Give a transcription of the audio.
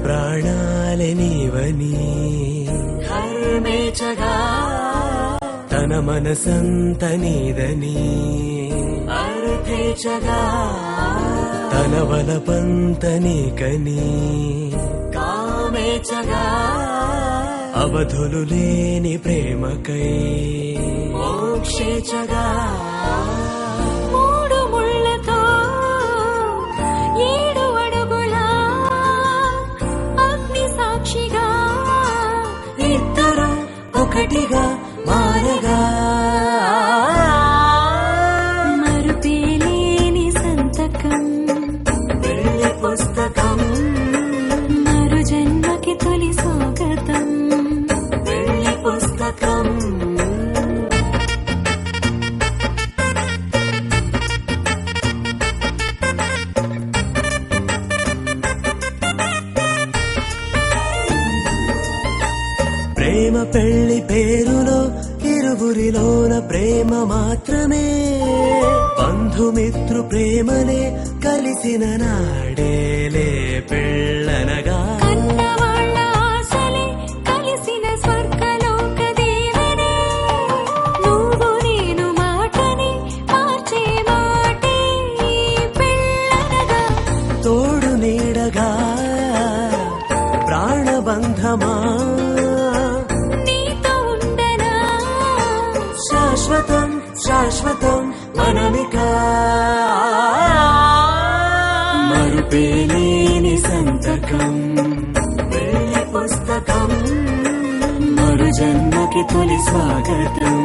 ప్రాణాలే నీవని హర్మేచగా తన మనసంత నీదని అర్థేచగా తన వలపంత నీకని కామేచగా అవధులు లేని ప్రేమకై మోక్షేచగా మూడు ముళ్ళతో 7 అడుగుల అగ్ని సాక్షిగా ఇద్దరు ఒకటిగా మారగా మరుపేలేని సంతకం పెళ్లి పుస్తకం మరు జన్మకి తొలి స్వాగతం పెళ్లి పుస్తకం ప్రేమ పెళ్లి పేరులో ఇరువురిలోన ప్రేమ మాత్రమే బంధుమిత్రు ప్రేమనే కలిసిన నాడేలే పెళ్ళనగా కన్నవాళ్ళ ఆశలే కలిసిన స్వర్గలోక దేవనే నువ్వు నేను మాటని మార్చే మాటే పెళ్ళనగా తోడు నీడగా ప్రాణబంధమా నీతో ఉండనా శాశ్వతం శాశ్వతం మనమిక మరుపేలేని సంతకం పెళ్లి పుస్తకం మరు జన్మకి తొలి స్వాగతం